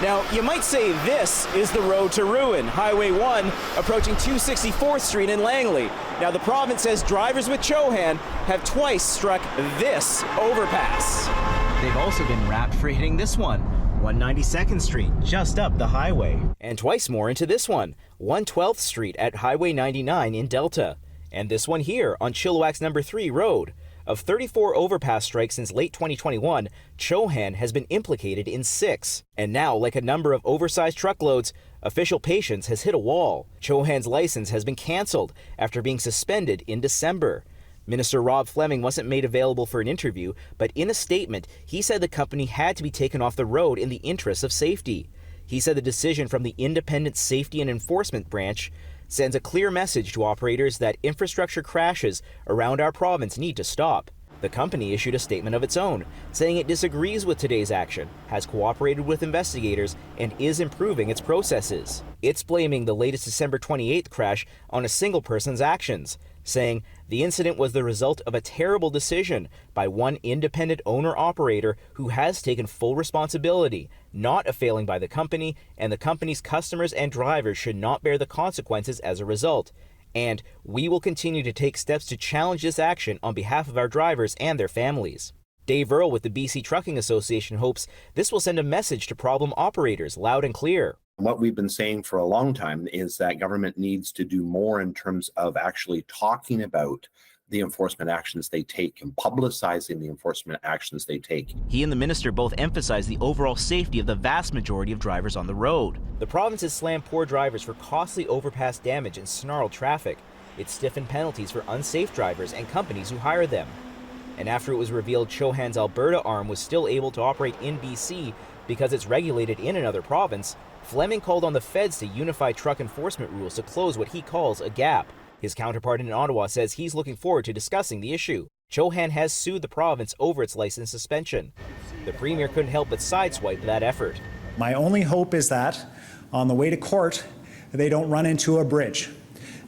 Now, you might say this is the road to ruin, Highway 1 approaching 264th Street in Langley. Now, the province says drivers with Chohan have twice struck this overpass. They've also been wrapped for hitting this one, 192nd Street, just up the highway. And twice more into this one, 112th Street at Highway 99 in Delta. And this one here on Chilliwack's number 3 road. Of 34 overpass strikes since late 2021, Chohan has been implicated in 6. And now, like a number of oversized truckloads, official patience has hit a wall. Chohan's license has been cancelled after being suspended in December. Minister Rob Fleming wasn't made available for an interview, but in a statement, he said the company had to be taken off the road in the interest of safety. He said the decision from the Independent Safety and Enforcement Branch sends a clear message to operators that infrastructure crashes around our province need to stop. The company issued a statement of its own, saying it disagrees with today's action, has cooperated with investigators, and is improving its processes. It's blaming the latest December 28th crash on a single person's actions, saying the incident was the result of a terrible decision by one independent owner-operator who has taken full responsibility, not a failing by the company, and the company's customers and drivers should not bear the consequences as a result. And we will continue to take steps to challenge this action on behalf of our drivers and their families. Dave Earle with the BC Trucking Association hopes this will send a message to problem operators loud and clear. What we've been saying for a long time is that government needs to do more in terms of actually talking about the enforcement actions they take and publicizing the enforcement actions they take. He and the minister both emphasized the overall safety of the vast majority of drivers on the road. The province has slammed poor drivers for costly overpass damage and snarled traffic. It stiffened penalties for unsafe drivers and companies who hire them. And after it was revealed Chohan's Alberta arm was still able to operate in BC because it's regulated in another province, Fleming called on the feds to unify truck enforcement rules to close what he calls a gap. His counterpart in Ottawa says he's looking forward to discussing the issue. Chohan has sued the province over its license suspension. The Premier couldn't help but sideswipe that effort. My only hope is that on the way to court, they don't run into a bridge.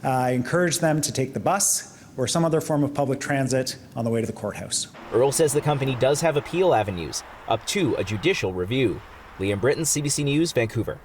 I encourage them to take the bus or some other form of public transit on the way to the courthouse. Earle says the company does have appeal avenues, up to a judicial review. Liam Britton, CBC News, Vancouver.